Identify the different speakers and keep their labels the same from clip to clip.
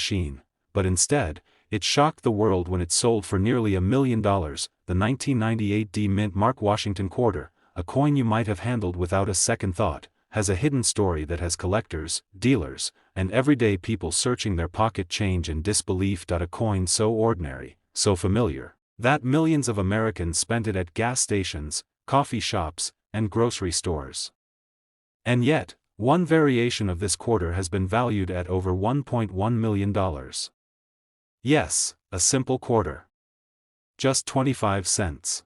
Speaker 1: machine, but instead, it shocked the world when it sold for nearly $1 million. The 1998 D Mint Mark Washington quarter, a coin you might have handled without a second thought, has a hidden story that has collectors, dealers, and everyday people searching their pocket change in disbelief. A coin so ordinary, so familiar, that millions of Americans spent it at gas stations, coffee shops, and grocery stores. And yet, one variation of this quarter has been valued at over $1.1 million. Yes, a simple quarter. Just 25 cents.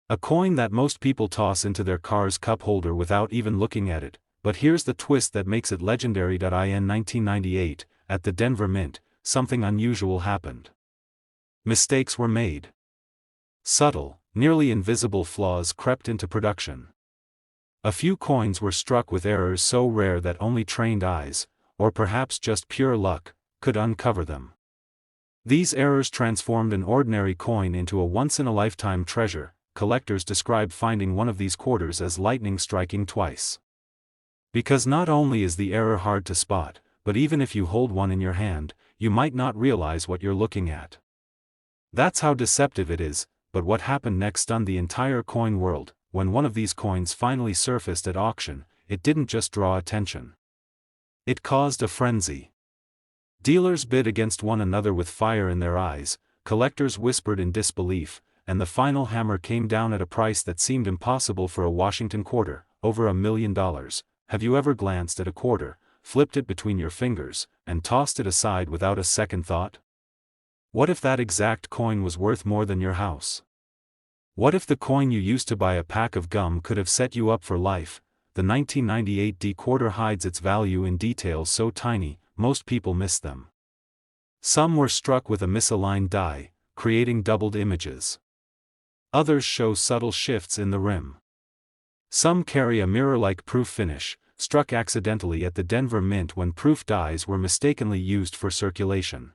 Speaker 1: A coin that most people toss into their car's cup holder without even looking at it, but here's the twist that makes it legendary. In 1998, at the Denver Mint, something unusual happened. Mistakes were made. Subtle, nearly invisible flaws crept into production. A few coins were struck with errors so rare that only trained eyes, or perhaps just pure luck, could uncover them. These errors transformed an ordinary coin into a once-in-a-lifetime treasure. Collectors describe finding one of these quarters as lightning striking twice. Because not only is the error hard to spot, but even if you hold one in your hand, you might not realize what you're looking at. That's how deceptive it is. But what happened next stunned the entire coin world. When one of these coins finally surfaced at auction, it didn't just draw attention. It caused a frenzy. Dealers bid against one another with fire in their eyes, collectors whispered in disbelief, and the final hammer came down at a price that seemed impossible for a Washington quarter, over $1 million. Have you ever glanced at a quarter, flipped it between your fingers, and tossed it aside without a second thought? What if that exact coin was worth more than your house? What if the coin you used to buy a pack of gum could have set you up for life? The 1998 D quarter hides its value in details so tiny, most people miss them. Some were struck with a misaligned die, creating doubled images. Others show subtle shifts in the rim. Some carry a mirror-like proof finish, struck accidentally at the Denver Mint when proof dies were mistakenly used for circulation.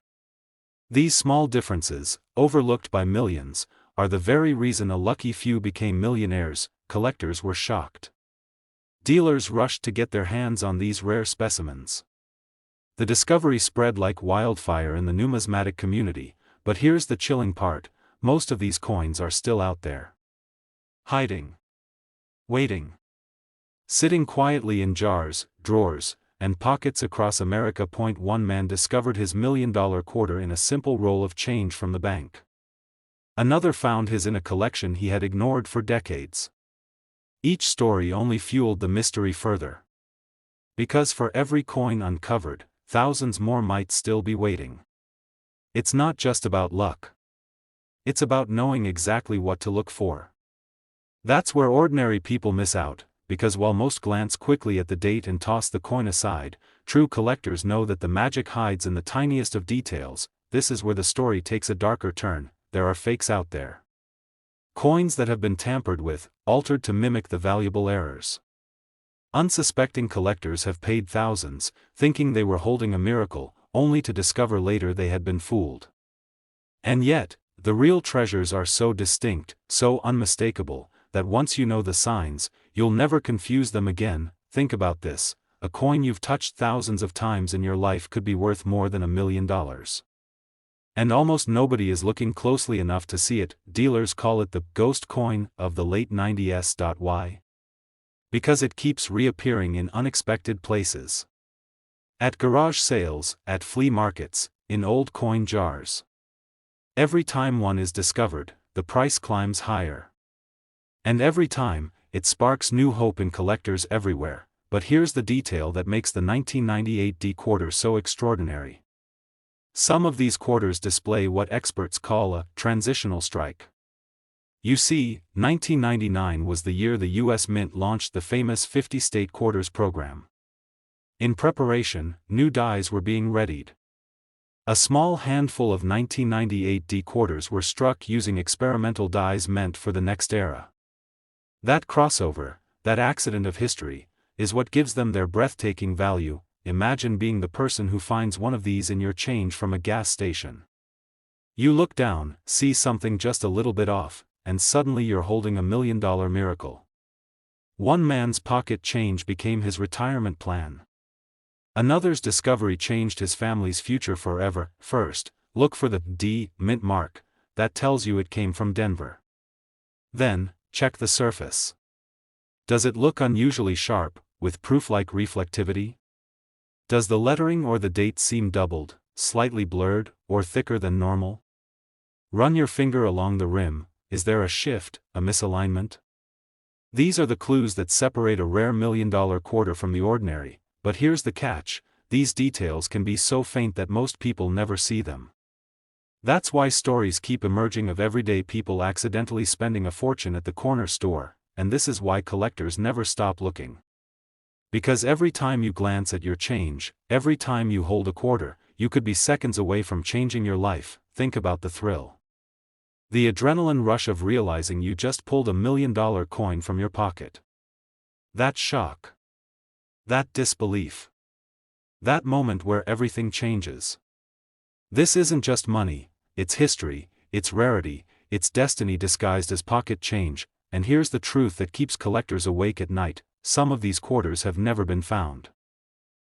Speaker 1: These small differences, overlooked by millions, are the very reason a lucky few became millionaires. Collectors were shocked. Dealers rushed to get their hands on these rare specimens. The discovery spread like wildfire in the numismatic community, but here's the chilling part: most of these coins are still out there. Hiding. Waiting. Sitting quietly in jars, drawers, and pockets across America. One man discovered his $1 million quarter in a simple roll of change from the bank. Another found his in a collection he had ignored for decades. Each story only fueled the mystery further. Because for every coin uncovered, thousands more might still be waiting. It's not just about luck. It's about knowing exactly what to look for. That's where ordinary people miss out, because while most glance quickly at the date and toss the coin aside, true collectors know that the magic hides in the tiniest of details. This is where the story takes a darker turn. There are fakes out there. Coins that have been tampered with, altered to mimic the valuable errors. Unsuspecting collectors have paid thousands, thinking they were holding a miracle, only to discover later they had been fooled. And yet, the real treasures are so distinct, so unmistakable, that once you know the signs, you'll never confuse them again. Think about this: a coin you've touched thousands of times in your life could be worth more than $1 million. And almost nobody is looking closely enough to see it. Dealers call it the ghost coin of the late 90s. Why? Because it keeps reappearing in unexpected places. At garage sales, at flea markets, in old coin jars. Every time one is discovered, the price climbs higher. And every time, it sparks new hope in collectors everywhere. But here's the detail that makes the 1998 D quarter so extraordinary. Some of these quarters display what experts call a transitional strike. You see, 1999 was the year the U.S. Mint launched the famous 50-state quarters program. In preparation, new dies were being readied. A small handful of 1998 D quarters were struck using experimental dies meant for the next era. That crossover, that accident of history, is what gives them their breathtaking value. Imagine being the person who finds one of these in your change from a gas station. You look down, see something just a little bit off, and suddenly you're holding $1 million miracle. One man's pocket change became his retirement plan. Another's discovery changed his family's future forever. First, look for the D mint mark. That tells you it came from Denver. Then, check the surface. Does it look unusually sharp, with proof-like reflectivity? Does the lettering or the date seem doubled, slightly blurred, or thicker than normal? Run your finger along the rim. Is there a shift, a misalignment? These are the clues that separate a rare $1,000,000 quarter from the ordinary, but here's the catch: these details can be so faint that most people never see them. That's why stories keep emerging of everyday people accidentally spending a fortune at the corner store, and this is why collectors never stop looking. Because every time you glance at your change, every time you hold a quarter, you could be seconds away from changing your life. Think about the thrill. The adrenaline rush of realizing you just pulled a $1,000,000 coin from your pocket. That shock. That disbelief. That moment where everything changes. This isn't just money, it's history, it's rarity, it's destiny disguised as pocket change, and here's the truth that keeps collectors awake at night: some of these quarters have never been found.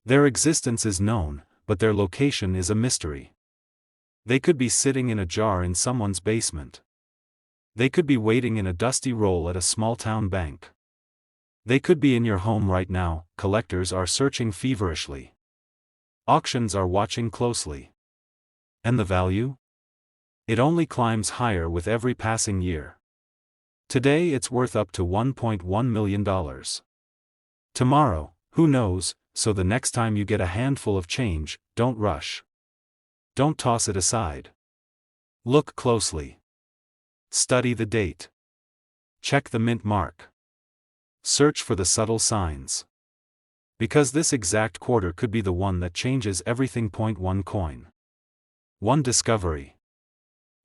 Speaker 1: Their existence is known, but their location is a mystery. They could be sitting in a jar in someone's basement. They could be waiting in a dusty roll at a small-town bank. They could be in your home right now. Collectors are searching feverishly. Auctions are watching closely. And the value? It only climbs higher with every passing year. Today it's worth up to $1.1 million. Tomorrow, who knows? So the next time you get a handful of change, don't rush. Don't toss it aside. Look closely. Study the date. Check the mint mark. Search for the subtle signs. Because this exact quarter could be the one that changes everything. One coin. One discovery.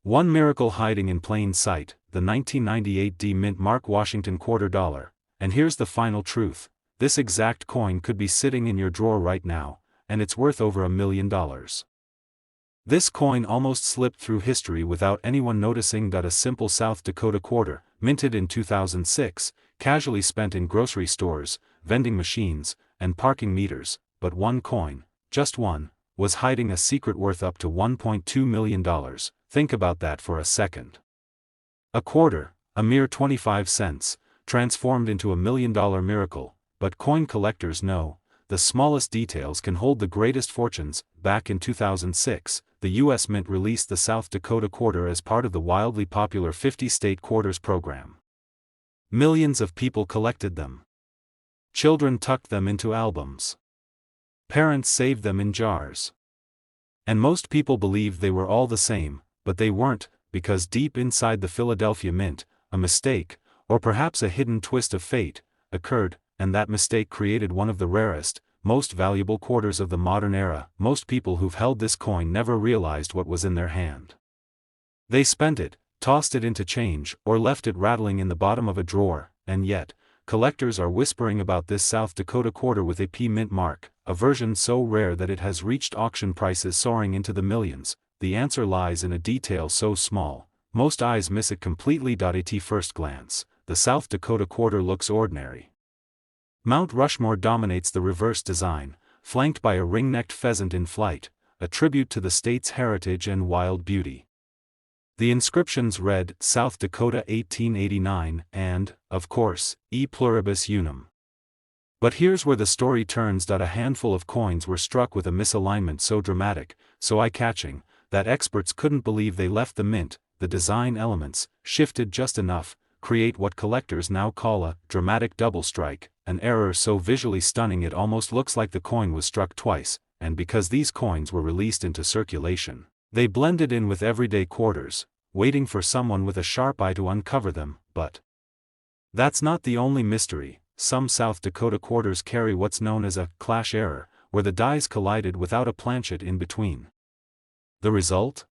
Speaker 1: One miracle hiding in plain sight, the 1998 D mint mark Washington $quarter. And here's the final truth: this exact coin could be sitting in your drawer right now, and it's worth over $1 million. This coin almost slipped through history without anyone noticing. A simple South Dakota quarter, minted in 2006, casually spent in grocery stores, vending machines, and parking meters, but one coin, just one, was hiding a secret worth up to $1.2 million. Think about that for a second. A quarter, a mere 25 cents, transformed into $1 million miracle, but coin collectors know, the smallest details can hold the greatest fortunes. Back in 2006, the U.S. Mint released the South Dakota quarter as part of the wildly popular 50-state quarters program. Millions of people collected them. Children tucked them into albums. Parents saved them in jars. And most people believed they were all the same, but they weren't, because deep inside the Philadelphia Mint, a mistake, or perhaps a hidden twist of fate, occurred, and that mistake created one of the rarest, most valuable quarters of the modern era. Most people who've held this coin never realized what was in their hand. They spent it, tossed it into change, or left it rattling in the bottom of a drawer, and yet, collectors are whispering about this South Dakota quarter with a P mint mark, a version so rare that it has reached auction prices soaring into the millions. The answer lies in a detail so small, most eyes miss it completely. At first glance, the South Dakota quarter looks ordinary. Mount Rushmore dominates the reverse design, flanked by a ring-necked pheasant in flight, a tribute to the state's heritage and wild beauty. The inscriptions read, South Dakota 1889, and, of course, E pluribus unum. But here's where the story turns. A handful of coins were struck with a misalignment so dramatic, so eye-catching, that experts couldn't believe they left the mint. The design elements, shifted just enough, create what collectors now call a dramatic double strike, an error so visually stunning it almost looks like the coin was struck twice. And because these coins were released into circulation, they blended in with everyday quarters, waiting for someone with a sharp eye to uncover them. But that's not the only mystery. Some South Dakota quarters carry what's known as a clash error, where the dies collided without a planchet in between. The result?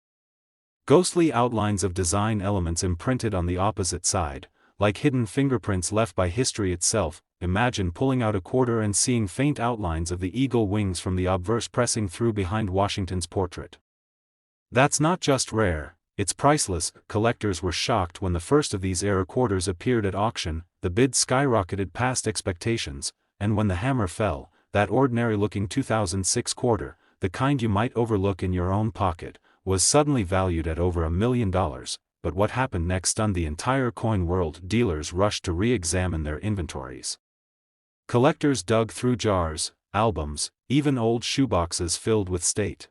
Speaker 1: Ghostly outlines of design elements imprinted on the opposite side, like hidden fingerprints left by history itself. Imagine pulling out a quarter and seeing faint outlines of the eagle wings from the obverse pressing through behind Washington's portrait. That's not just rare, it's priceless. Collectors were shocked when the first of these error quarters appeared at auction. The bid skyrocketed past expectations, and when the hammer fell, that ordinary-looking 2006 quarter, the kind you might overlook in your own pocket, was suddenly valued at over $1 million. But what happened next stunned the entire coin world. Dealers rushed to re-examine their inventories. Collectors dug through jars, albums, even old shoeboxes filled with state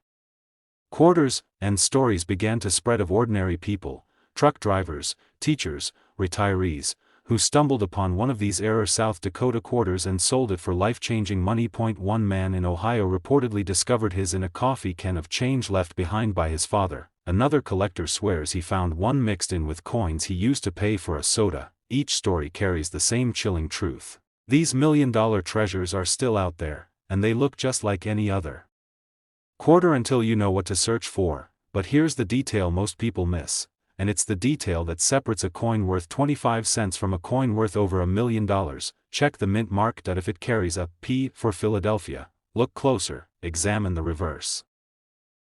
Speaker 1: quarters, and stories began to spread of ordinary people, truck drivers, teachers, retirees, who stumbled upon one of these rare South Dakota quarters and sold it for life-changing money. One man in Ohio reportedly discovered his in a coffee can of change left behind by his father. Another collector swears he found one mixed in with coins he used to pay for a soda. Each story carries the same chilling truth. These million-dollar treasures are still out there, and they look just like any other quarter until you know what to search for. But here's the detail most people miss, and it's the detail that separates a coin worth 25 cents from a coin worth over $1 million. Check the mint mark. If it carries a P for Philadelphia, look closer, examine the reverse.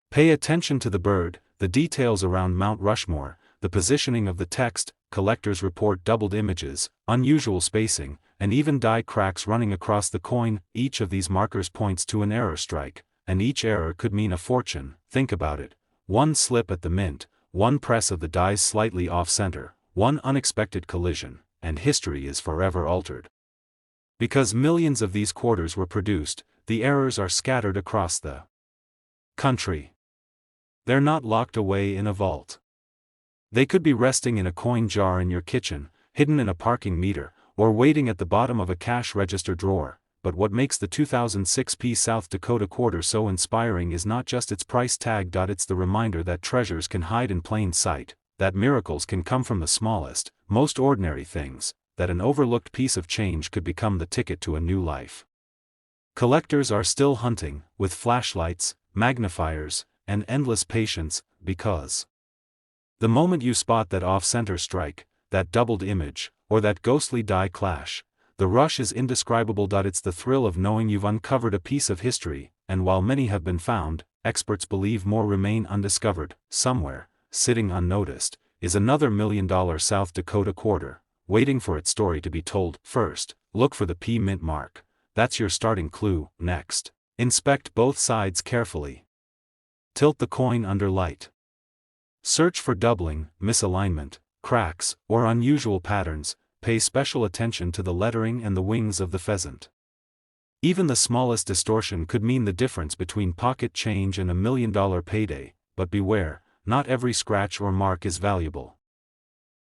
Speaker 1: Pay attention to the bird, the details around Mount Rushmore, the positioning of the text. Collectors report doubled images, unusual spacing, and even die cracks running across the coin. Each of these markers points to an error strike, and each error could mean a fortune. Think about it. One slip at the mint, one press of the dies slightly off-center, one unexpected collision, and history is forever altered. Because millions of these quarters were produced, the errors are scattered across the country. They're not locked away in a vault. They could be resting in a coin jar in your kitchen, hidden in a parking meter, or waiting at the bottom of a cash register drawer. But what makes the 2006 South Dakota quarter so inspiring is not just its price tag. It's the reminder that treasures can hide in plain sight, that miracles can come from the smallest, most ordinary things, that an overlooked piece of change could become the ticket to a new life. Collectors are still hunting, with flashlights, magnifiers, and endless patience, because the moment you spot that off-center strike, that doubled image, or that ghostly die clash, the rush is indescribable. It's the thrill of knowing you've uncovered a piece of history, and while many have been found, experts believe more remain undiscovered. Somewhere, sitting unnoticed, is another $1 million South Dakota quarter, waiting for its story to be told. First, look for the P mint mark. That's your starting clue. Next, inspect both sides carefully. Tilt the coin under light. Search for doubling, misalignment, cracks, or unusual patterns. Pay special attention to the lettering and the wings of the pheasant. Even the smallest distortion could mean the difference between pocket change and $1 million payday. But beware, not every scratch or mark is valuable.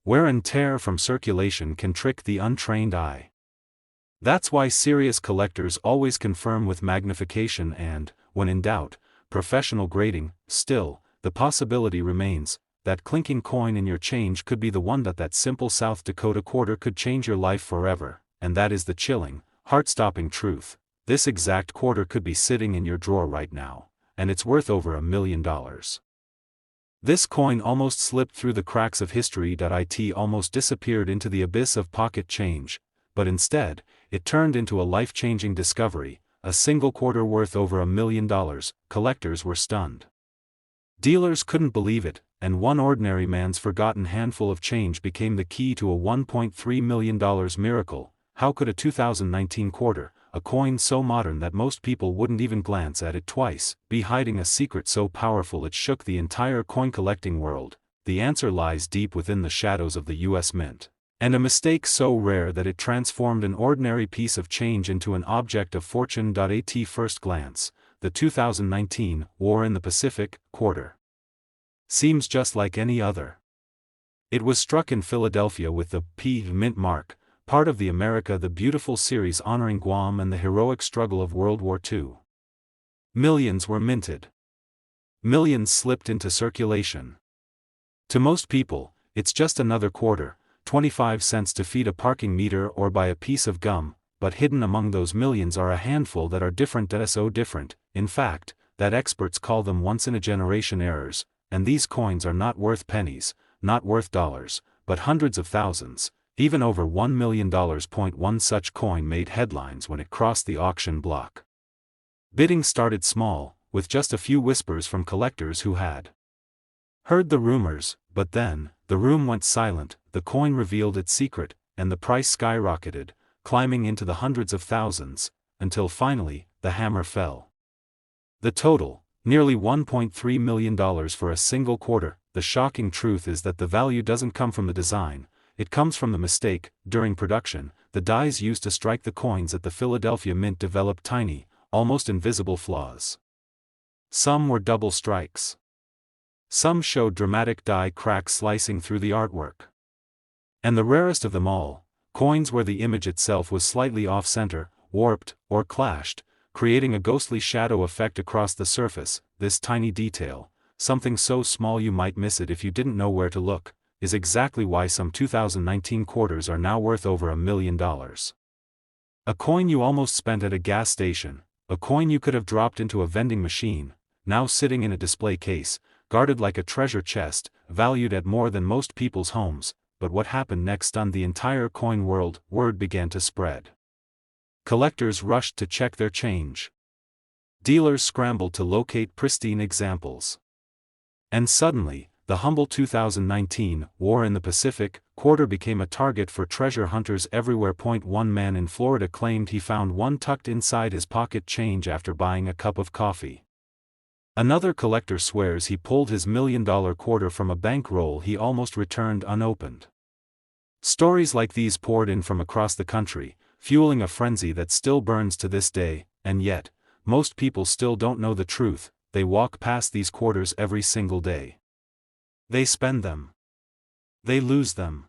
Speaker 1: Wear and tear from circulation can trick the untrained eye. That's why serious collectors always confirm with magnification and, when in doubt, professional grading. Still, the possibility remains. That clinking coin in your change could be the one. That simple South Dakota quarter could change your life forever, and that is the chilling, heart-stopping truth. This exact quarter could be sitting in your drawer right now, and it's worth over $1 million. This coin almost slipped through the cracks of history. It almost disappeared into the abyss of pocket change, but instead, it turned into a life-changing discovery, a single quarter worth over $1 million. Collectors were stunned. Dealers couldn't believe it, and one ordinary man's forgotten handful of change became the key to a $1.3 million miracle. How could a 2019 quarter, a coin so modern that most people wouldn't even glance at it twice, be hiding a secret so powerful it shook the entire coin collecting world? The answer lies deep within the shadows of the U.S. Mint. And a mistake so rare that it transformed an ordinary piece of change into an object of fortune. At first glance, the 2019 War in the Pacific quarter seems just like any other. It was struck in Philadelphia with the P mint mark, part of the America the Beautiful series honoring Guam and the heroic struggle of World War II. Millions were minted. Millions slipped into circulation. To most people, it's just another quarter, 25 cents to feed a parking meter or buy a piece of gum, but hidden among those millions are a handful that are different. So different, in fact, that experts call them once-in-a-generation errors. And these coins are not worth pennies, not worth dollars, but hundreds of thousands, even over $1 million. One such coin made headlines when it crossed the auction block. Bidding started small, with just a few whispers from collectors who had heard the rumors, but then, the room went silent. The coin revealed its secret, and the price skyrocketed, climbing into the hundreds of thousands, until finally, the hammer fell. The total, nearly $1.3 million for a single quarter. The shocking truth is that the value doesn't come from the design, it comes from the mistake. During production, the dies used to strike the coins at the Philadelphia Mint developed tiny, almost invisible flaws. Some were double strikes. Some showed dramatic die cracks slicing through the artwork. And the rarest of them all, coins where the image itself was slightly off-center, warped, or clashed, creating a ghostly shadow effect across the surface. This tiny detail, something so small you might miss it if you didn't know where to look, is exactly why some 2019 quarters are now worth over $1 million. A coin you almost spent at a gas station, a coin you could have dropped into a vending machine, now sitting in a display case, guarded like a treasure chest, valued at more than most people's homes. But what happened next stunned the entire coin world. Word began to spread. Collectors rushed to check their change. Dealers scrambled to locate pristine examples. And suddenly, the humble 2019 War in the Pacific quarter became a target for treasure hunters everywhere. One man in Florida claimed he found one tucked inside his pocket change after buying a cup of coffee. Another collector swears he pulled his $1 million quarter from a bankroll he almost returned unopened. Stories like these poured in from across the country, fueling a frenzy that still burns to this day. And yet, most people still don't know the truth. They walk past these quarters every single day. They spend them. They lose them.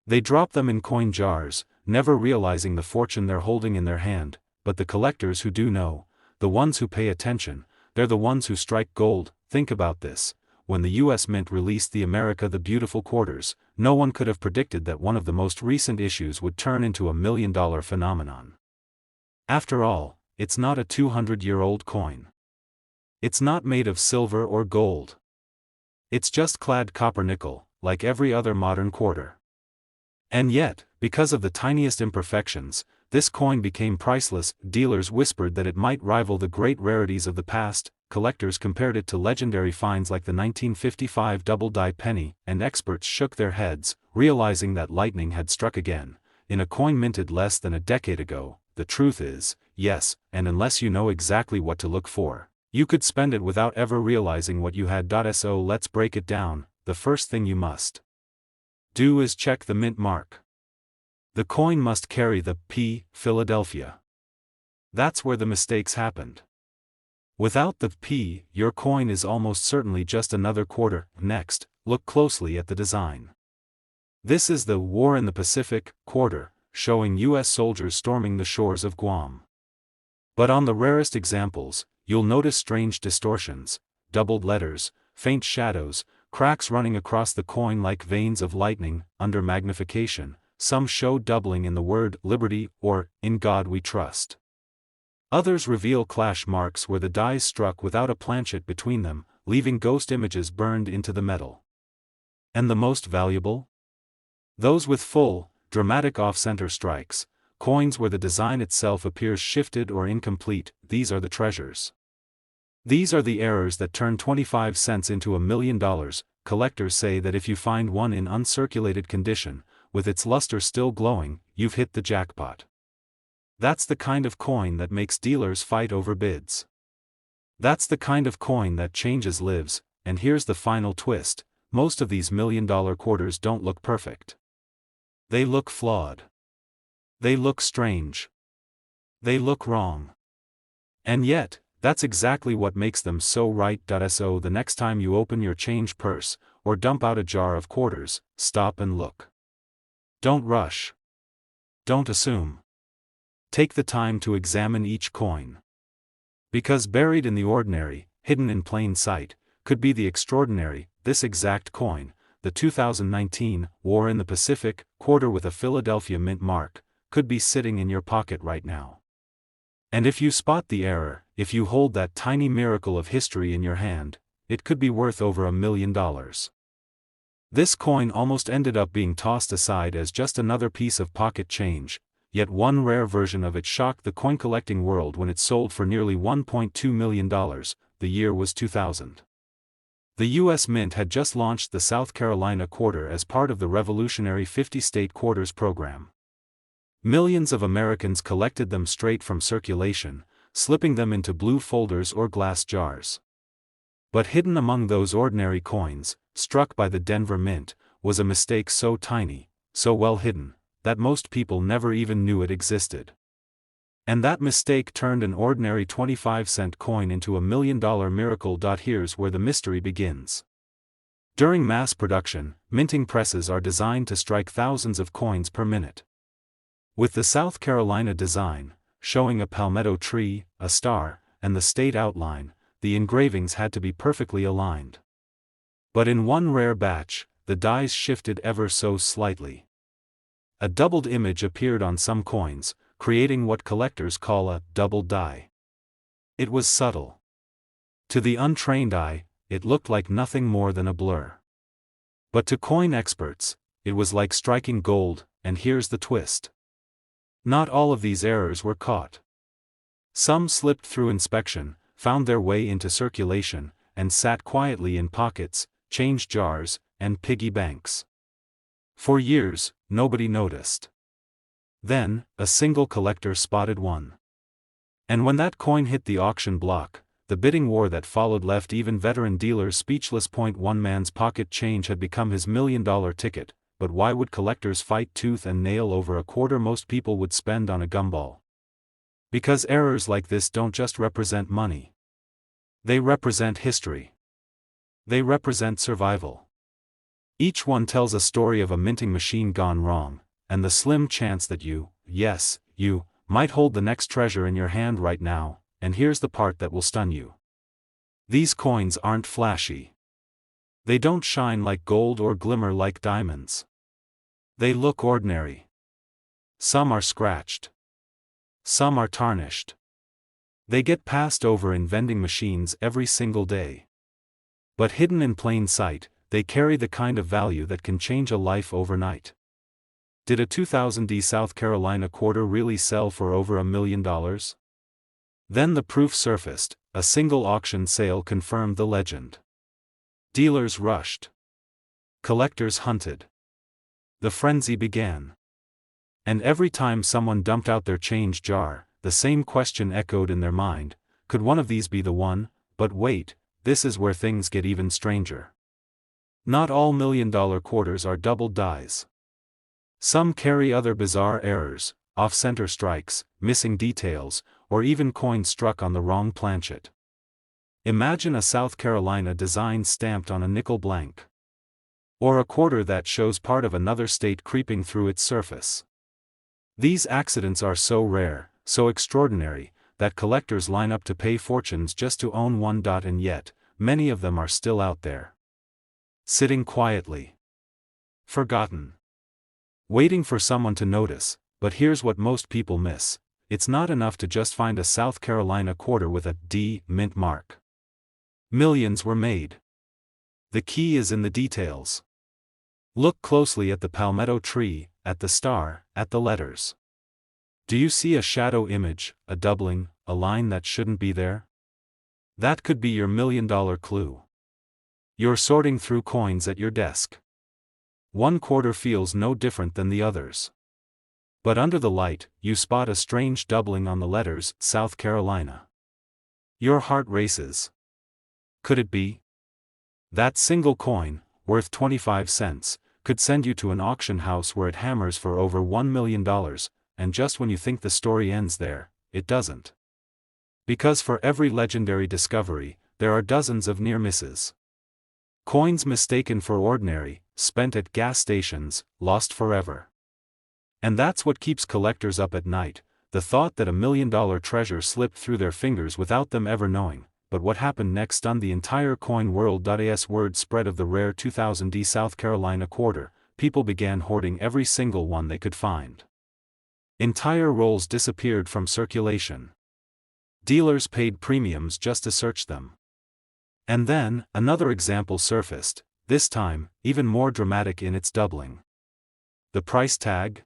Speaker 1: They drop them in coin jars, never realizing the fortune they're holding in their hand. But the collectors who do know, the ones who pay attention, they're the ones who strike gold. Think about this. When the U.S. Mint released the America the Beautiful quarters, no one could have predicted that one of the most recent issues would turn into $1 million phenomenon. After all, it's not a 200-year-old coin. It's not made of silver or gold. It's just clad copper nickel, like every other modern quarter. And yet, because of the tiniest imperfections, this coin became priceless. Dealers whispered that it might rival the great rarities of the past. Collectors compared it to legendary finds like the 1955 double-die penny, and experts shook their heads, realizing that lightning had struck again, in a coin minted less than a decade ago. The truth is, yes, and unless you know exactly what to look for, you could spend it without ever realizing what you had. So let's break it down. The first thing you must do is check the mint mark. The coin must carry the P, Philadelphia. That's where the mistakes happened. Without the P, your coin is almost certainly just another quarter. Next, look closely at the design. This is the War in the Pacific quarter, showing U.S. soldiers storming the shores of Guam. But on the rarest examples, you'll notice strange distortions, doubled letters, faint shadows, cracks running across the coin like veins of lightning. Under magnification, some show doubling in the word liberty or in God we trust. Others reveal clash marks where the dies struck without a planchet between them, leaving ghost images burned into the metal. And the most valuable? Those with full, dramatic off-center strikes, coins where the design itself appears shifted or incomplete. These are the treasures. These are the errors that turn 25 cents into $1 million. Collectors say that if you find one in uncirculated condition, with its luster still glowing, you've hit the jackpot. That's the kind of coin that makes dealers fight over bids. That's the kind of coin that changes lives. And here's the final twist: most of these $1 million quarters don't look perfect. They look flawed. They look strange. They look wrong. And yet, that's exactly what makes them so right. So the next time you open your change purse, or dump out a jar of quarters, stop and look. Don't rush. Don't assume. Take the time to examine each coin. Because buried in the ordinary, hidden in plain sight, could be the extraordinary. This exact coin, the 2019 War in the Pacific quarter with a Philadelphia Mint mark, could be sitting in your pocket right now. And if you spot the error, if you hold that tiny miracle of history in your hand, it could be worth over $1 million. This coin almost ended up being tossed aside as just another piece of pocket change, yet one rare version of it shocked the coin collecting world when it sold for nearly $1.2 million. The year was 2000. The U.S. Mint had just launched the South Carolina quarter as part of the revolutionary 50-state quarters program. Millions of Americans collected them straight from circulation, slipping them into blue folders or glass jars. But hidden among those ordinary coins, struck by the Denver Mint, was a mistake so tiny, so well hidden, that most people never even knew it existed. And that mistake turned an ordinary 25-cent coin into a $1 million miracle. Here's where the mystery begins. During mass production, minting presses are designed to strike thousands of coins per minute. With the South Carolina design, showing a palmetto tree, a star, and the state outline, the engravings had to be perfectly aligned. But in one rare batch, the dies shifted ever so slightly. A doubled image appeared on some coins, creating what collectors call a double die. It was subtle. To the untrained eye, it looked like nothing more than a blur. But to coin experts, it was like striking gold, and here's the twist. Not all of these errors were caught. Some slipped through inspection, found their way into circulation, and sat quietly in pockets, change jars, and piggy banks. For years, nobody noticed. Then, a single collector spotted one. And when that coin hit the auction block, the bidding war that followed left even veteran dealers speechless. One man's pocket change had become his $1 million ticket, but why would collectors fight tooth and nail over a quarter most people would spend on a gumball? Because errors like this don't just represent money. They represent history. They represent survival. Each one tells a story of a minting machine gone wrong, and the slim chance that you, yes, you, might hold the next treasure in your hand right now. And here's the part that will stun you. These coins aren't flashy. They don't shine like gold or glimmer like diamonds. They look ordinary. Some are scratched. Some are tarnished. They get passed over in vending machines every single day. But hidden in plain sight, they carry the kind of value that can change a life overnight. Did a 2000D South Carolina quarter really sell for over $1 million? Then the proof surfaced. A single auction sale confirmed the legend. Dealers rushed. Collectors hunted. The frenzy began. And every time someone dumped out their change jar, the same question echoed in their mind: could one of these be the one? But wait, this is where things get even stranger. Not all $1 million quarters are double dies. Some carry other bizarre errors, off-center strikes, missing details, or even coins struck on the wrong planchet. Imagine a South Carolina design stamped on a nickel blank. Or a quarter that shows part of another state creeping through its surface. These accidents are so rare, so extraordinary, that collectors line up to pay fortunes just to own one. And yet, many of them are still out there. Sitting quietly. Forgotten. Waiting for someone to notice. But here's what most people miss: it's not enough to just find a South Carolina quarter with a D mint mark. Millions were made. The key is in the details. Look closely at the palmetto tree, at the star, at the letters. Do you see a shadow image, a doubling, a line that shouldn't be there? That could be your $1 million clue. You're sorting through coins at your desk. One quarter feels no different than the others. But under the light, you spot a strange doubling on the letters, South Carolina. Your heart races. Could it be? That single coin, worth 25 cents, could send you to an auction house where it hammers for over $1 million, and just when you think the story ends there, it doesn't. Because for every legendary discovery, there are dozens of near misses. Coins mistaken for ordinary, spent at gas stations, lost forever. And that's what keeps collectors up at night, the thought that $1 million treasure slipped through their fingers without them ever knowing. But what happened next stunned the entire coin world. As word spread of the rare 2000D South Carolina quarter, people began hoarding every single one they could find. Entire rolls disappeared from circulation. Dealers paid premiums just to search them. And then, another example surfaced, this time, even more dramatic in its doubling. The price tag?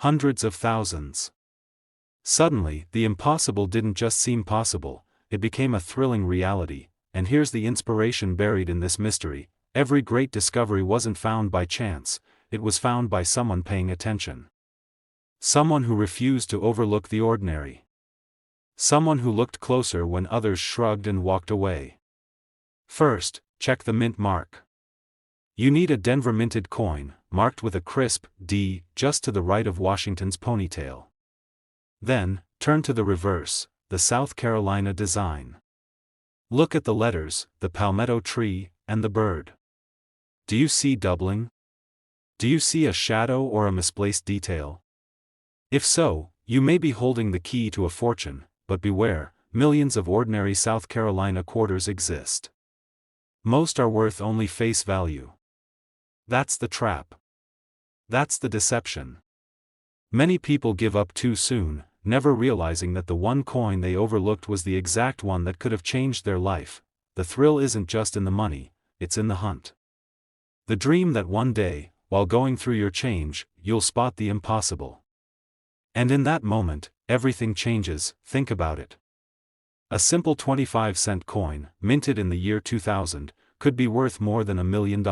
Speaker 1: Hundreds of thousands. Suddenly, the impossible didn't just seem possible, it became a thrilling reality. And here's the inspiration buried in this mystery: every great discovery wasn't found by chance, it was found by someone paying attention. Someone who refused to overlook the ordinary. Someone who looked closer when others shrugged and walked away. First, check the mint mark. You need a Denver minted coin, marked with a crisp D just to the right of Washington's ponytail. Then, turn to the reverse, the South Carolina design. Look at the letters, the palmetto tree, and the bird. Do you see doubling? Do you see a shadow or a misplaced detail? If so, you may be holding the key to a fortune, but beware, millions of ordinary South Carolina quarters exist. Most are worth only face value. That's the trap. That's the deception. Many people give up too soon, never realizing that the one coin they overlooked was the exact one that could have changed their life. The thrill isn't just in the money, it's in the hunt. The dream that one day, while going through your change, you'll spot the impossible. And in that moment, everything changes. Think about it. A simple 25-cent coin, minted in the year 2000, could be worth more than $1 million.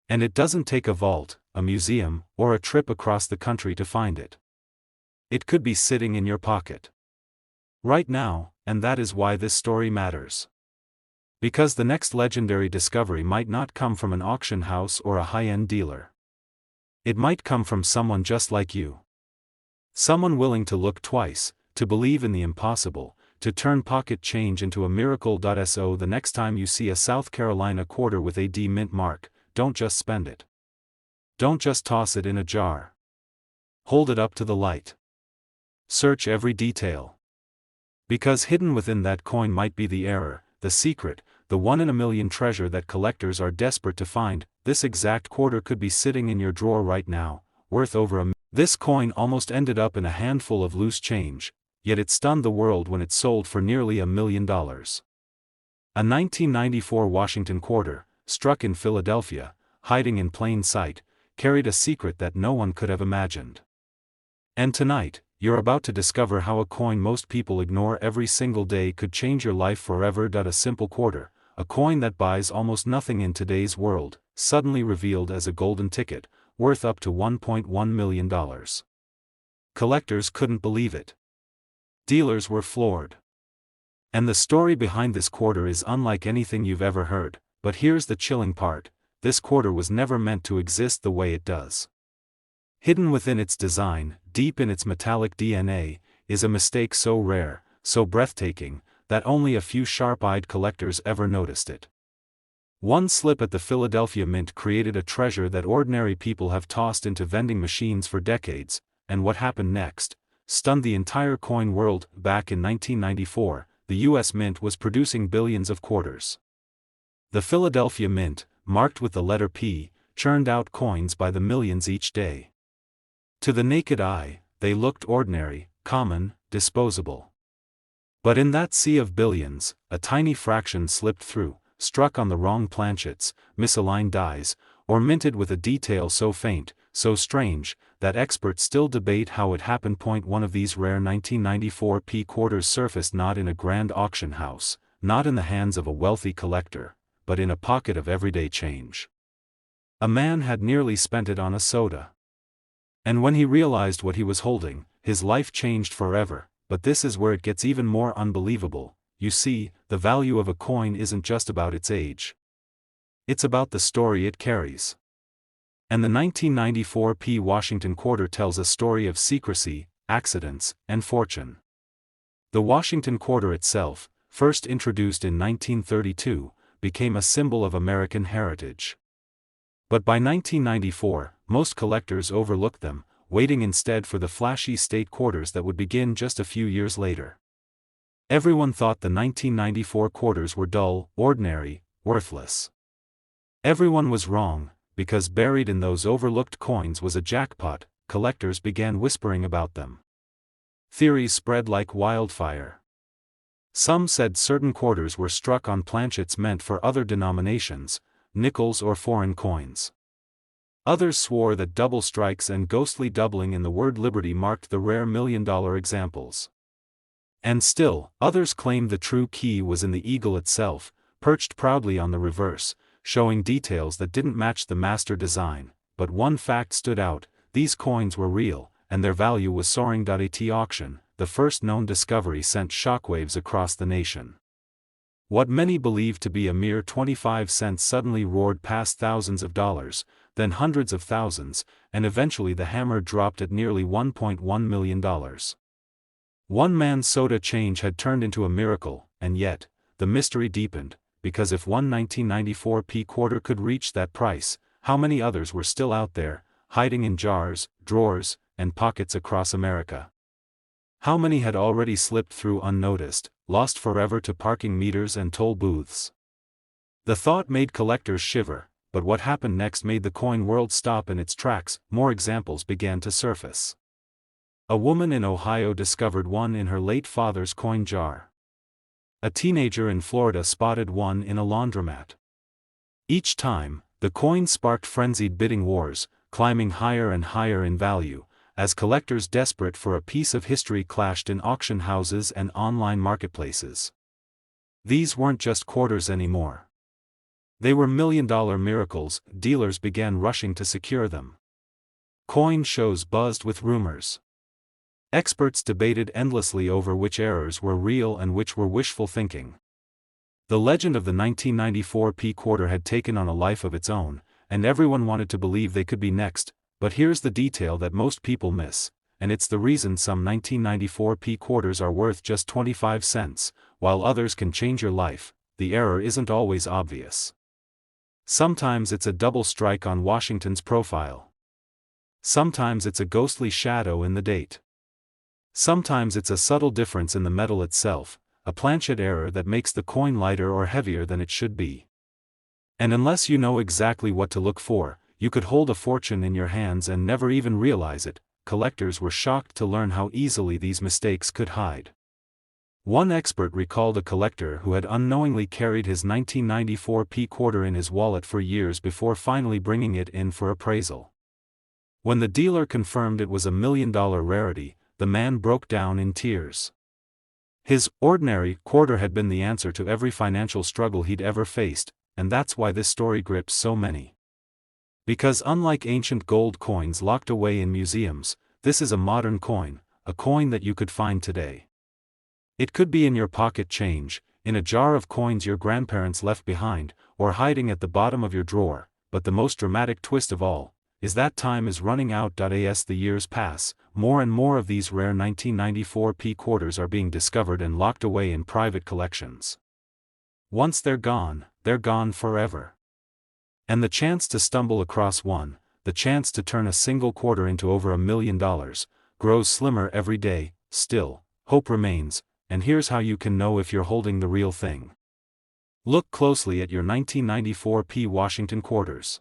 Speaker 1: And it doesn't take a vault, a museum, or a trip across the country to find it. It could be sitting in your pocket right now, and that is why this story matters. Because the next legendary discovery might not come from an auction house or a high-end dealer. It might come from someone just like you. Someone willing to look twice, to believe in the impossible, to turn pocket change into a miracle. So the next time you see a South Carolina quarter with a D mint mark, don't just spend it. Don't just toss it in a jar. Hold it up to the light. Search every detail. Because hidden within that coin might be the error, the secret, the one-in-a-million treasure that collectors are desperate to find. This exact quarter could be sitting in your drawer right now, worth over $1 million. This coin almost ended up in a handful of loose change, yet it stunned the world when it sold for nearly $1 million. A 1994 Washington quarter, struck in Philadelphia, hiding in plain sight, carried a secret that no one could have imagined. And tonight, you're about to discover how a coin most people ignore every single day could change your life forever. A simple quarter, a coin that buys almost nothing in today's world, suddenly revealed as a golden ticket, worth up to $1.1 million. Collectors couldn't believe it. Dealers were floored. And the story behind this quarter is unlike anything you've ever heard, but here's the chilling part: this quarter was never meant to exist the way it does. Hidden within its design, deep in its metallic DNA, is a mistake so rare, so breathtaking, that only a few sharp-eyed collectors ever noticed it. One slip at the Philadelphia Mint created a treasure that ordinary people have tossed into vending machines for decades, and what happened next stunned the entire coin world. Back in 1994, the U.S. Mint was producing billions of quarters. The Philadelphia Mint, marked with the letter P, churned out coins by the millions each day. To the naked eye, they looked ordinary, common, disposable. But in that sea of billions, a tiny fraction slipped through, struck on the wrong planchets, misaligned dies, or minted with a detail so faint, so strange, that experts still debate how it happened. One of these rare 1994 P quarters surfaced not in a grand auction house, not in the hands of a wealthy collector, but in a pocket of everyday change. A man had nearly spent it on a soda. And when he realized what he was holding, his life changed forever. But this is where it gets even more unbelievable. You see, the value of a coin isn't just about its age. It's about the story it carries. And the 1994 P Washington quarter tells a story of secrecy, accidents, and fortune. The Washington quarter itself, first introduced in 1932, became a symbol of American heritage. But by 1994, most collectors overlooked them, waiting instead for the flashy state quarters that would begin just a few years later. Everyone thought the 1994 quarters were dull, ordinary, worthless. Everyone was wrong, because buried in those overlooked coins was a jackpot. Collectors began whispering about them. Theories spread like wildfire. Some said certain quarters were struck on planchets meant for other denominations, nickels or foreign coins. Others swore that double strikes and ghostly doubling in the word liberty marked the rare million-dollar examples. And still, others claimed the true key was in the eagle itself, perched proudly on the reverse, showing details that didn't match the master design. But one fact stood out: these coins were real, and their value was soaring. At auction, the first known discovery sent shockwaves across the nation. What many believed to be a mere 25 cents suddenly roared past thousands of dollars, then hundreds of thousands, and eventually the hammer dropped at nearly $1.1 million. One man's soda change had turned into a miracle, and yet, the mystery deepened, because if one 1994 p quarter could reach that price, how many others were still out there, hiding in jars, drawers, and pockets across America? How many had already slipped through unnoticed, lost forever to parking meters and toll booths? The thought made collectors shiver, but what happened next made the coin world stop in its tracks. More examples began to surface. A woman in Ohio discovered one in her late father's coin jar. A teenager in Florida spotted one in a laundromat. Each time, the coin sparked frenzied bidding wars, climbing higher and higher in value, as collectors desperate for a piece of history clashed in auction houses and online marketplaces. These weren't just quarters anymore. They were million-dollar miracles. Dealers began rushing to secure them. Coin shows buzzed with rumors. Experts debated endlessly over which errors were real and which were wishful thinking. The legend of the 1994 p quarter had taken on a life of its own, and everyone wanted to believe they could be next. But here's the detail that most people miss, and it's the reason some 1994 p quarters are worth just 25 cents, while others can change your life. The error isn't always obvious. Sometimes it's a double strike on Washington's profile. Sometimes it's a ghostly shadow in the date. Sometimes it's a subtle difference in the metal itself, a planchet error that makes the coin lighter or heavier than it should be. And unless you know exactly what to look for, you could hold a fortune in your hands and never even realize it. Collectors were shocked to learn how easily these mistakes could hide. One expert recalled a collector who had unknowingly carried his 1994 p quarter in his wallet for years before finally bringing it in for appraisal. When the dealer confirmed it was a $1 million rarity, the man broke down in tears. His ordinary quarter had been the answer to every financial struggle he'd ever faced, and that's why this story grips so many. Because unlike ancient gold coins locked away in museums, this is a modern coin, a coin that you could find today. It could be in your pocket change, in a jar of coins your grandparents left behind, or hiding at the bottom of your drawer, but the most dramatic twist of all is that time is running out. As the years pass, more and more of these rare 1994 p quarters are being discovered and locked away in private collections. Once they're gone forever. And the chance to stumble across one, the chance to turn a single quarter into over $1 million, grows slimmer every day. Still, hope remains, and here's how you can know if you're holding the real thing. Look closely at your 1994 p Washington quarters.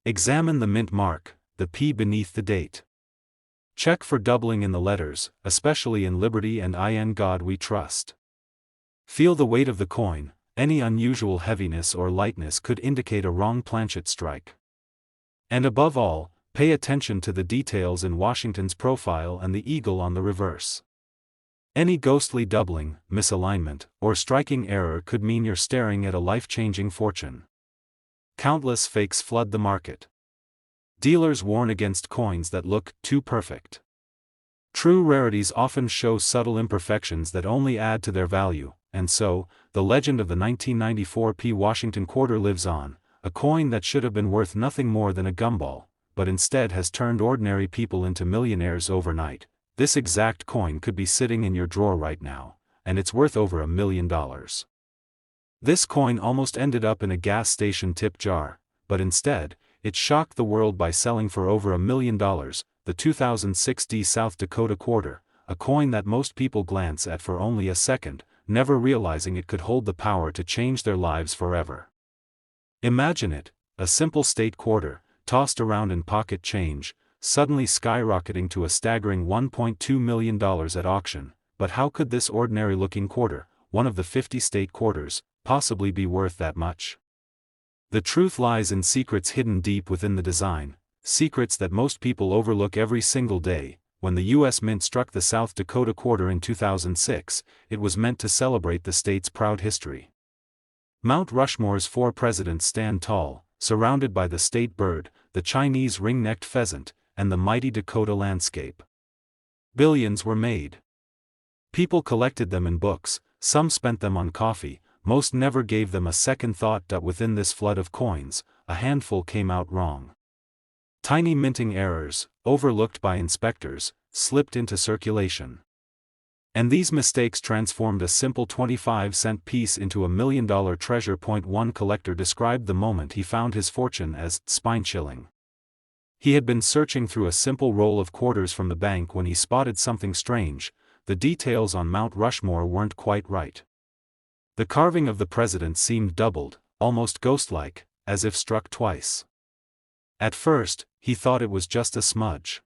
Speaker 1: Examine the mint mark, the P beneath the date. Check for doubling in the letters, especially in Liberty and In God We Trust. Feel the weight of the coin. Any unusual heaviness or lightness could indicate a wrong planchet strike. And above all, pay attention to the details in Washington's profile and the eagle on the reverse. Any ghostly doubling, misalignment, or striking error could mean you're staring at a life-changing fortune. Countless fakes flood the market. Dealers warn against coins that look too perfect. True rarities often show subtle imperfections that only add to their value, and so, the legend of the 1994 p Washington quarter lives on, a coin that should have been worth nothing more than a gumball, but instead has turned ordinary people into millionaires overnight. This exact coin could be sitting in your drawer right now, and it's worth over $1 million. This coin almost ended up in a gas station tip jar, but instead, it shocked the world by selling for over $1 million, the 2006 South Dakota quarter, a coin that most people glance at for only a second, never realizing it could hold the power to change their lives forever. Imagine it, a simple state quarter, tossed around in pocket change, suddenly skyrocketing to a staggering $1.2 million at auction. But how could this ordinary-looking quarter, one of the 50 state quarters, possibly be worth that much? The truth lies in secrets hidden deep within the design, secrets that most people overlook every single day. When the U.S. Mint struck the South Dakota quarter in 2006, it was meant to celebrate the state's proud history. Mount Rushmore's 4 presidents stand tall, surrounded by the state bird, the Chinese ring-necked pheasant, and the mighty Dakota landscape. Billions were made. People collected them in books, some spent them on coffee, most never gave them a second thought. Within this flood of coins, a handful came out wrong. Tiny minting errors, overlooked by inspectors, slipped into circulation. And these mistakes transformed a simple 25-cent piece into a $1 million treasure. One collector described the moment he found his fortune as spine-chilling. He had been searching through a simple roll of quarters from the bank when he spotted something strange. The details on Mount Rushmore weren't quite right. The carving of the president seemed doubled, almost ghost-like, as if struck twice. At first, he thought it was just a smudge.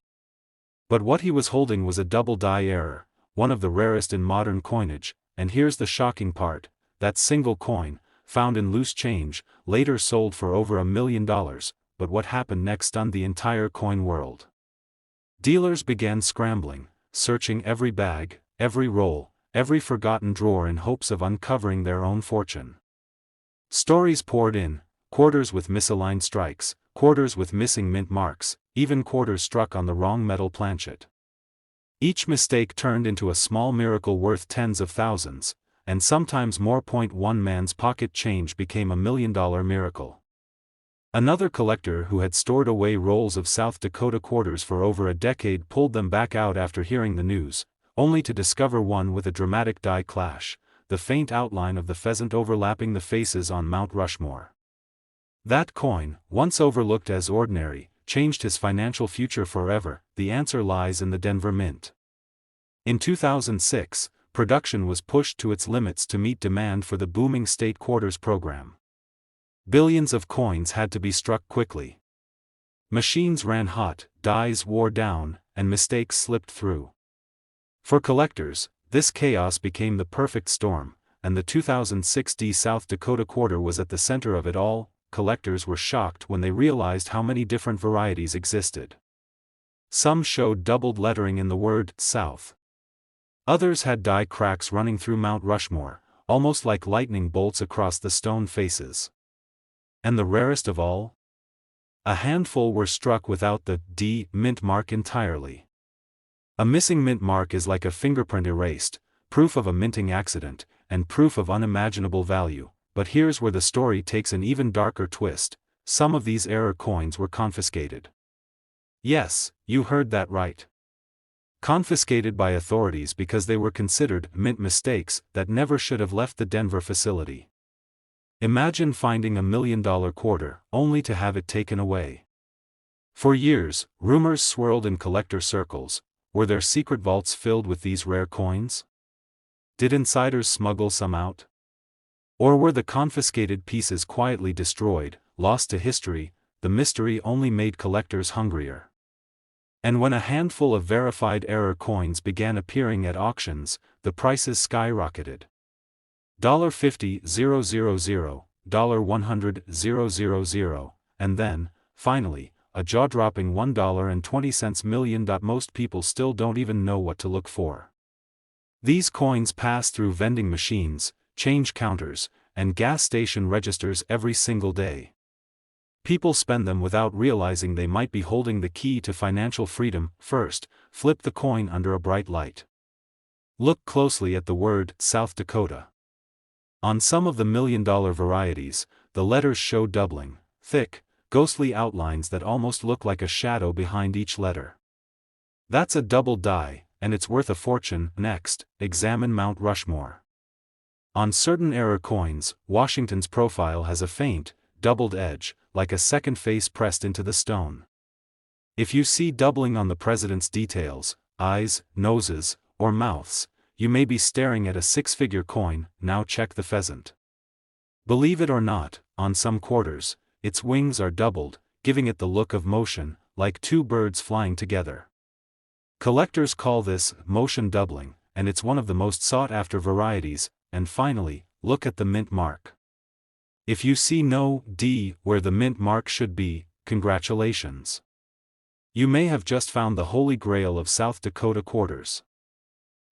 Speaker 1: But what he was holding was a double die error, one of the rarest in modern coinage, and here's the shocking part: that single coin, found in loose change, later sold for over $1 million. But what happened next stunned the entire coin world. Dealers began scrambling, searching every bag, every roll, every forgotten drawer in hopes of uncovering their own fortune. Stories poured in: quarters with misaligned strikes, quarters with missing mint marks, even quarters struck on the wrong metal planchet. Each mistake turned into a small miracle worth tens of thousands, and sometimes more. One man's pocket change became $1 million miracle. Another collector who had stored away rolls of South Dakota quarters for over a decade pulled them back out after hearing the news, only to discover one with a dramatic die clash, the faint outline of the pheasant overlapping the faces on Mount Rushmore. That coin, once overlooked as ordinary, changed his financial future forever. The answer lies in the Denver Mint. In 2006, production was pushed to its limits to meet demand for the booming state quarters program. Billions of coins had to be struck quickly. Machines ran hot, dies wore down, and mistakes slipped through. For collectors, this chaos became the perfect storm, and the 2006 South Dakota quarter was at the center of it all. Collectors were shocked when they realized how many different varieties existed. Some showed doubled lettering in the word South. Others had die cracks running through Mount Rushmore, almost like lightning bolts across the stone faces. And the rarest of all? A handful were struck without the D mint mark entirely. A missing mint mark is like a fingerprint erased, proof of a minting accident, and proof of unimaginable value. But here's where the story takes an even darker twist: some of these error coins were confiscated. Yes, you heard that right. Confiscated by authorities because they were considered mint mistakes that never should have left the Denver facility. Imagine finding $1 million quarter, only to have it taken away. For years, rumors swirled in collector circles: were there secret vaults filled with these rare coins? Did insiders smuggle some out? Or were the confiscated pieces quietly destroyed, lost to history? The mystery only made collectors hungrier. And when a handful of verified error coins began appearing at auctions, the prices skyrocketed. $50,000, $100,000, and then, finally, a jaw-dropping $1.20 million. Most people still don't even know what to look for. These coins pass through vending machines, change counters, and gas station registers every single day. People spend them without realizing they might be holding the key to financial freedom. First, flip the coin under a bright light. Look closely at the word South Dakota. On some of the $1 million varieties, the letters show doubling, thick, ghostly outlines that almost look like a shadow behind each letter. That's a double die, and it's worth a fortune. Next, examine Mount Rushmore. On certain error coins, Washington's profile has a faint, doubled edge, like a second face pressed into the stone. If you see doubling on the president's details, eyes, noses, or mouths, you may be staring at a six-figure coin. Now check the pheasant. Believe it or not, on some quarters, its wings are doubled, giving it the look of motion, like two birds flying together. Collectors call this motion doubling, and it's one of the most sought-after varieties. And finally, look at the mint mark. If you see no D where the mint mark should be, congratulations. You may have just found the holy grail of South Dakota quarters.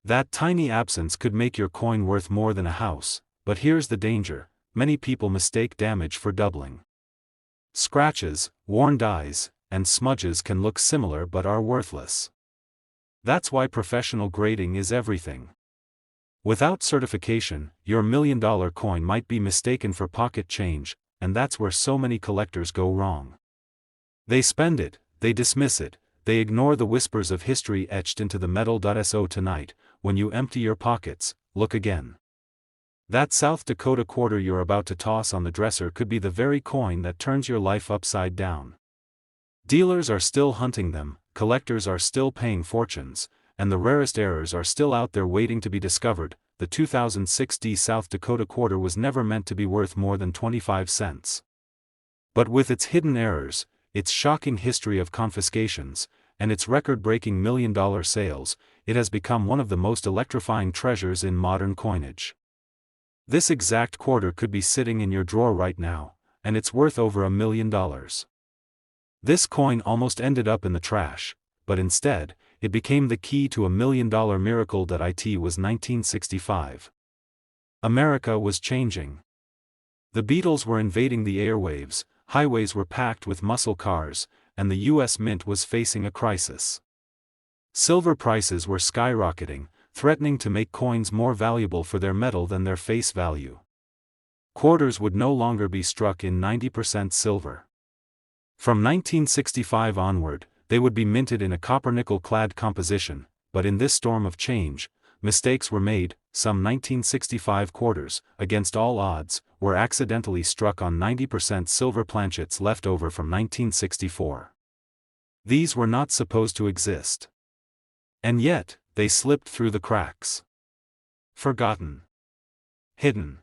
Speaker 1: That tiny absence could make your coin worth more than a house, but here's the danger: many people mistake damage for doubling. Scratches, worn dies, and smudges can look similar but are worthless. That's why professional grading is everything. Without certification, your $1 million coin might be mistaken for pocket change, and that's where so many collectors go wrong. They spend it, they dismiss it, they ignore the whispers of history etched into the metal. So tonight, when you empty your pockets, look again. That South Dakota quarter you're about to toss on the dresser could be the very coin that turns your life upside down. Dealers are still hunting them, collectors are still paying fortunes, and the rarest errors are still out there waiting to be discovered. The 2006 South Dakota quarter was never meant to be worth more than 25 cents. But with its hidden errors, its shocking history of confiscations, and its record-breaking $1 million sales, it has become one of the most electrifying treasures in modern coinage. This exact quarter could be sitting in your drawer right now, and it's worth over $1 million. This coin almost ended up in the trash, but instead, it became the key to $1 million miracle. It was 1965. America was changing. The Beatles were invading the airwaves, highways were packed with muscle cars, and the U.S. Mint was facing a crisis. Silver prices were skyrocketing, threatening to make coins more valuable for their metal than their face value. Quarters would no longer be struck in 90% silver. From 1965 onward, they would be minted in a copper-nickel-clad composition, but in this storm of change, mistakes were made. Some 1965 quarters, against all odds, were accidentally struck on 90% silver planchets left over from 1964. These were not supposed to exist. And yet, they slipped through the cracks. Forgotten. Hidden.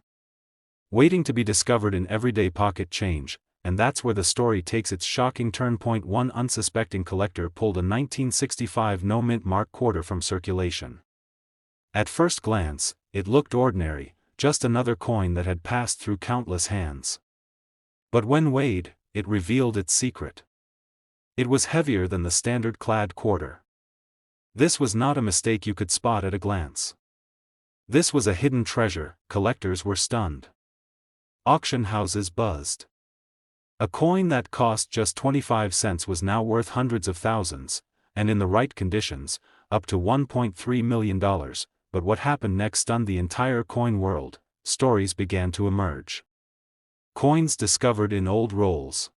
Speaker 1: Waiting to be discovered in everyday pocket change, and that's where the story takes its shocking turn. One unsuspecting collector pulled a 1965 no-mint mark quarter from circulation. At first glance, it looked ordinary, just another coin that had passed through countless hands. But when weighed, it revealed its secret. It was heavier than the standard clad quarter. This was not a mistake you could spot at a glance. This was a hidden treasure. Collectors were stunned. Auction houses buzzed. A coin that cost just 25 cents was now worth hundreds of thousands, and in the right conditions, up to $1.3 million. But what happened next stunned the entire coin world. Stories began to emerge. Coins discovered in old rolls.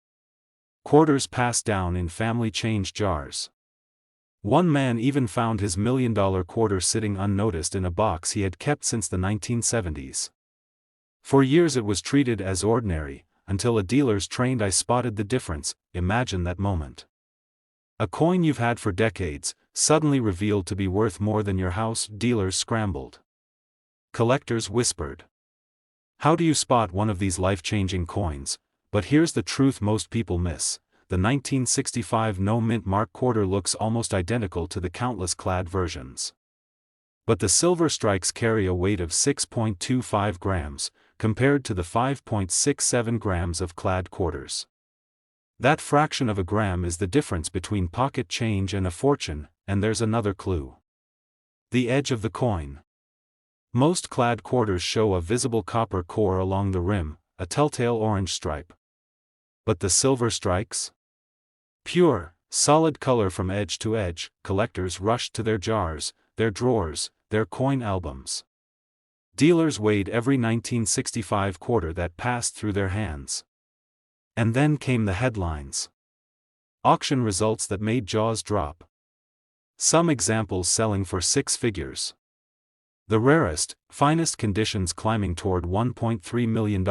Speaker 1: Quarters passed down in family change jars. One man even found his $1 million quarter sitting unnoticed in a box he had kept since the 1970s. For years it was treated as ordinary, until a dealer's trained eye spotted the difference. Imagine that moment. A coin you've had for decades, suddenly revealed to be worth more than your house. Dealers scrambled. Collectors whispered. How do you spot one of these life-changing coins? But here's the truth most people miss. The 1965 no-mint mark quarter looks almost identical to the countless clad versions. But the silver strikes carry a weight of 6.25 grams, compared to the 5.67 grams of clad quarters. That fraction of a gram is the difference between pocket change and a fortune. And there's another clue. The edge of the coin. Most clad quarters show a visible copper core along the rim, a telltale orange stripe. But the silver strikes? Pure, solid color from edge to edge. Collectors rushed to their jars, their drawers, their coin albums. Dealers weighed every 1965 quarter that passed through their hands. And then came the headlines. Auction results that made jaws drop. Some examples selling for six figures. The rarest, finest conditions climbing toward $1.3 million,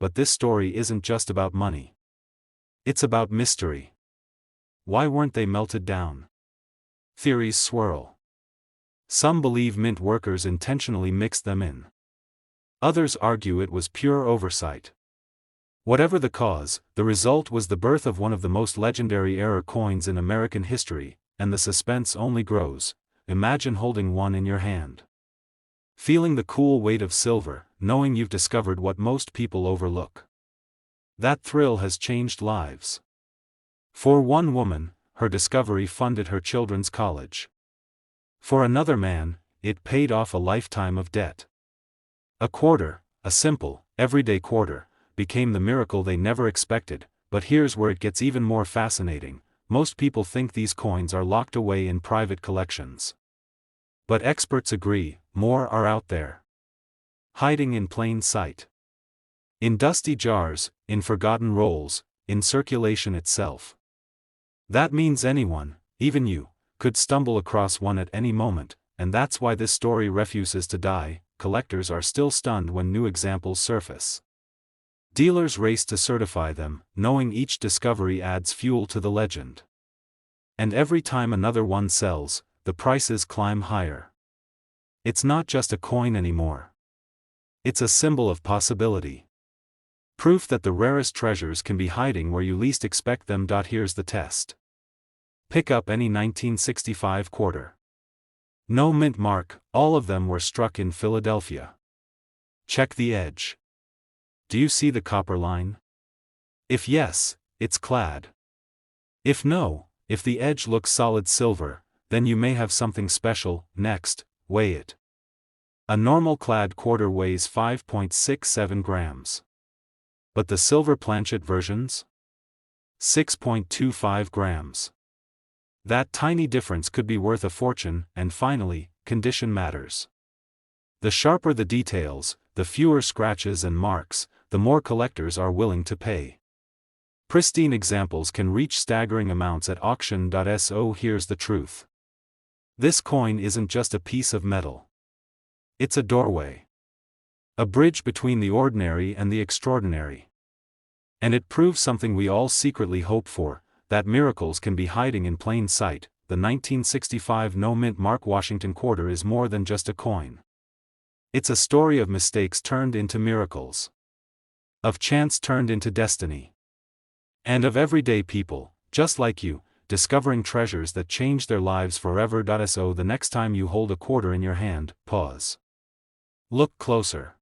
Speaker 1: but this story isn't just about money. It's about mystery. Why weren't they melted down? Theories swirl. Some believe mint workers intentionally mixed them in. Others argue it was pure oversight. Whatever the cause, the result was the birth of one of the most legendary error coins in American history, and the suspense only grows. Imagine holding one in your hand. Feeling the cool weight of silver, knowing you've discovered what most people overlook. That thrill has changed lives. For one woman, her discovery funded her children's college. For another man, it paid off a lifetime of debt. A quarter, a simple, everyday quarter, became the miracle they never expected. But here's where it gets even more fascinating. Most people think these coins are locked away in private collections. But experts agree, more are out there. Hiding in plain sight. In dusty jars, in forgotten rolls, in circulation itself. That means anyone, even you, could stumble across one at any moment, and that's why this story refuses to die. Collectors are still stunned when new examples surface. Dealers race to certify them, knowing each discovery adds fuel to the legend. And every time another one sells, the prices climb higher. It's not just a coin anymore. It's a symbol of possibility. Proof that the rarest treasures can be hiding where you least expect them. Here's the test. Pick up any 1965 quarter. No mint mark, all of them were struck in Philadelphia. Check the edge. Do you see the copper line? If yes, it's clad. If no, if the edge looks solid silver, then you may have something special. Next, weigh it. A normal clad quarter weighs 5.67 grams. But the silver planchet versions? 6.25 grams. That tiny difference could be worth a fortune. And finally, condition matters. The sharper the details, the fewer scratches and marks, the more collectors are willing to pay. Pristine examples can reach staggering amounts at auction. So here's the truth. This coin isn't just a piece of metal. It's a doorway. A bridge between the ordinary and the extraordinary. And it proves something we all secretly hope for, that miracles can be hiding in plain sight. The 1965 no-mint Mark Washington quarter is more than just a coin. It's a story of mistakes turned into miracles. Of chance turned into destiny. And of everyday people, just like you, discovering treasures that change their lives forever. So the next time you hold a quarter in your hand, pause. Look closer.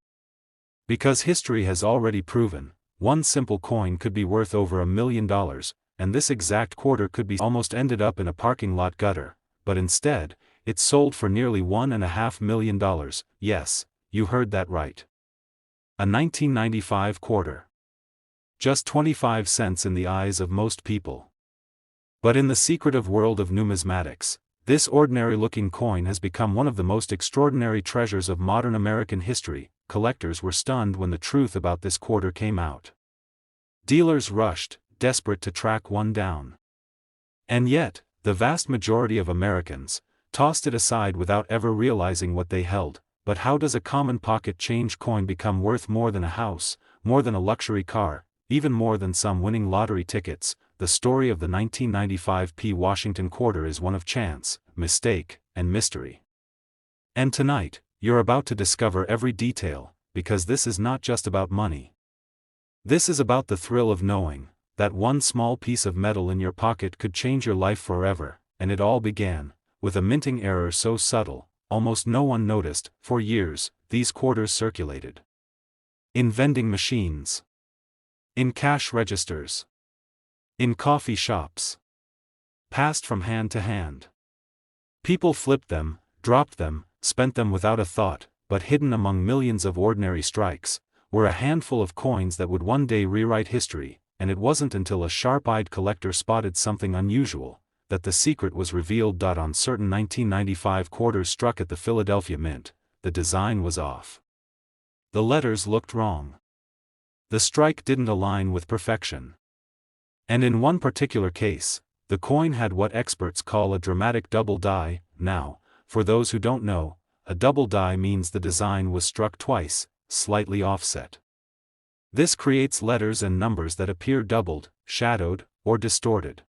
Speaker 1: Because history has already proven, one simple coin could be worth over $1 million, and this exact quarter could be almost ended up in a parking lot gutter, but instead, it sold for nearly $1.5 million. Yes, you heard that right. A 1995 quarter. Just 25 cents in the eyes of most people. But in the secretive world of numismatics, this ordinary-looking coin has become one of the most extraordinary treasures of modern American history. Collectors were stunned when the truth about this quarter came out. Dealers rushed, desperate to track one down. And yet, the vast majority of Americans tossed it aside without ever realizing what they held. But how does a common pocket change coin become worth more than a house, more than a luxury car, even more than some winning lottery tickets? The story of the 1995 Washington quarter is one of chance, mistake, and mystery. And tonight, you're about to discover every detail, because this is not just about money. This is about the thrill of knowing that one small piece of metal in your pocket could change your life forever. And it all began with a minting error so subtle, almost no one noticed. For years, these quarters circulated in vending machines, in cash registers, in coffee shops, passed from hand to hand. People flipped them, dropped them, spent them without a thought, but hidden among millions of ordinary strikes were a handful of coins that would one day rewrite history. And it wasn't until a sharp-eyed collector spotted something unusual that the secret was revealed. On certain 1995 quarters struck at the Philadelphia Mint, the design was off. The letters looked wrong. The strike didn't align with perfection. And in one particular case, the coin had what experts call a dramatic double die. Now, for those who don't know, a double die means the design was struck twice, slightly offset. This creates letters and numbers that appear doubled, shadowed, or distorted.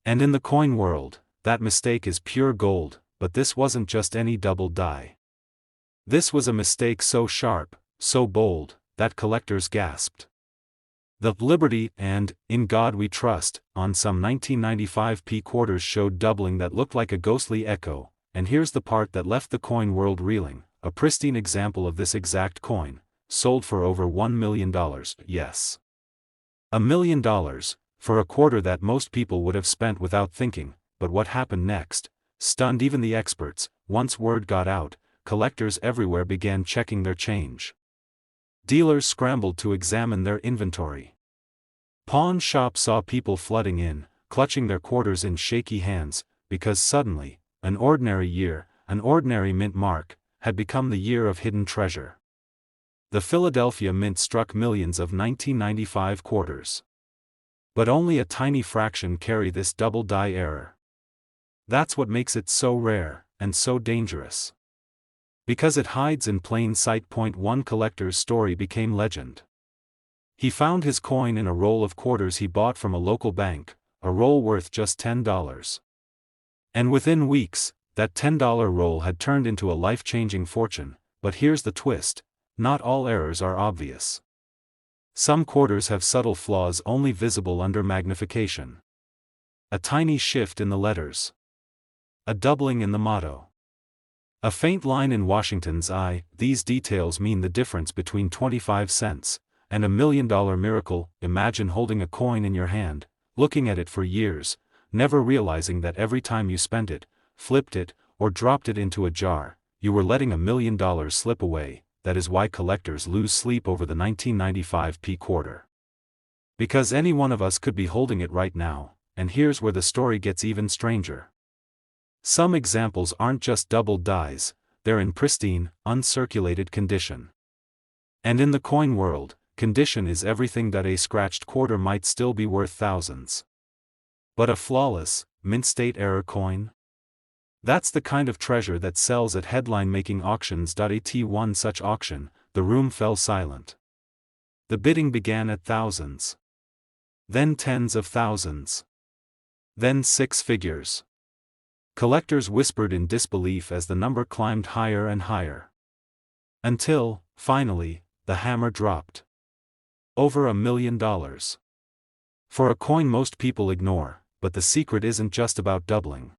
Speaker 1: And in the coin world, that mistake is pure gold. But this wasn't just any double die. This was a mistake so sharp, so bold, that collectors gasped. The Liberty and In God We Trust on some 1995 quarters showed doubling that looked like a ghostly echo. And here's the part that left the coin world reeling. A pristine example of this exact coin sold for over $1 million. Yes. $1 million, for a quarter that most people would have spent without thinking. But what happened next stunned even the experts. Once word got out, collectors everywhere began checking their change. Dealers scrambled to examine their inventory. Pawn shops saw people flooding in, clutching their quarters in shaky hands, because suddenly, an ordinary year, an ordinary mint mark, had become the year of hidden treasure. The Philadelphia Mint struck millions of 1995 quarters. But only a tiny fraction carry this double die error. That's what makes it so rare, and so dangerous. Because it hides in plain sight. One collector's story became legend. He found his coin in a roll of quarters he bought from a local bank, a roll worth just $10. And within weeks, that $10 roll had turned into a life-changing fortune. But here's the twist: not all errors are obvious. Some quarters have subtle flaws only visible under magnification. A tiny shift in the letters. A doubling in the motto. A faint line in Washington's eye. These details mean the difference between 25 cents and $1 million miracle. Imagine holding a coin in your hand, looking at it for years, never realizing that every time you spent it, flipped it, or dropped it into a jar, you were letting $1 million slip away. That is why collectors lose sleep over the 1995 quarter. Because any one of us could be holding it right now, and here's where the story gets even stranger. Some examples aren't just doubled dies, they're in pristine, uncirculated condition. And in the coin world, condition is everything. A scratched quarter might still be worth thousands. But a flawless, mint state error coin? That's the kind of treasure that sells at headline-making auctions. At one such auction, the room fell silent. The bidding began at thousands. Then tens of thousands. Then six figures. Collectors whispered in disbelief as the number climbed higher and higher. Until, finally, the hammer dropped. Over $1 million. For a coin most people ignore, but the secret isn't just about doubling.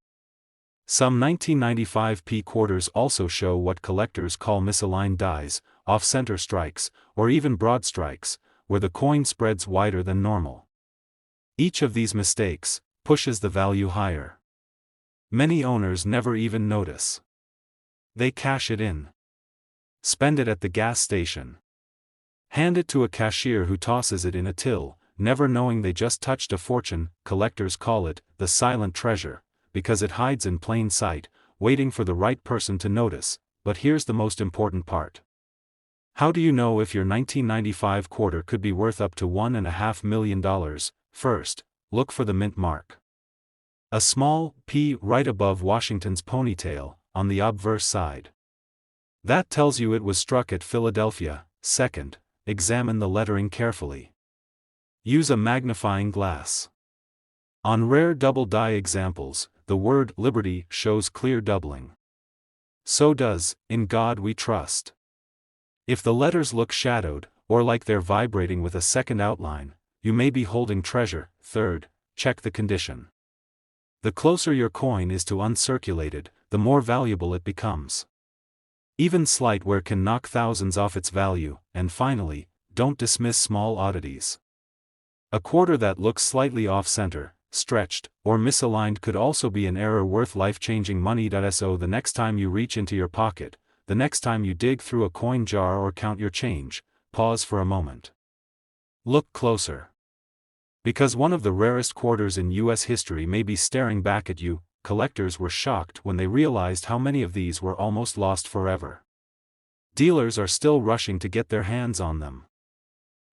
Speaker 1: Some 1995 quarters also show what collectors call misaligned dies, off-center strikes, or even broad strikes, where the coin spreads wider than normal. Each of these mistakes pushes the value higher. Many owners never even notice. They cash it in. Spend it at the gas station. Hand it to a cashier who tosses it in a till, never knowing they just touched a fortune. Collectors call it the silent treasure, because it hides in plain sight, waiting for the right person to notice. But here's the most important part. How do you know if your 1995 quarter could be worth up to $1.5 million? First, look for the mint mark. A small P right above Washington's ponytail, on the obverse side. That tells you it was struck at Philadelphia. Second, examine the lettering carefully. Use a magnifying glass. On rare double die examples, the word Liberty shows clear doubling. So does In God We Trust. If the letters look shadowed, or like they're vibrating with a second outline, you may be holding treasure. Third, check the condition. The closer your coin is to uncirculated, the more valuable it becomes. Even slight wear can knock thousands off its value. And finally, don't dismiss small oddities. A quarter that looks slightly off-center, stretched, or misaligned could also be an error worth life-changing money. So the next time you reach into your pocket, the next time you dig through a coin jar or count your change, pause for a moment. Look closer. Because one of the rarest quarters in U.S. history may be staring back at you. Collectors were shocked when they realized how many of these were almost lost forever. Dealers are still rushing to get their hands on them.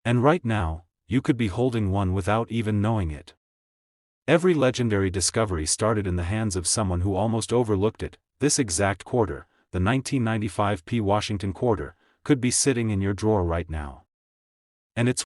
Speaker 1: And right now, you could be holding one without even knowing it. Every legendary discovery started in the hands of someone who almost overlooked it. This exact quarter, the 1995 Washington quarter, could be sitting in your drawer right now. And it's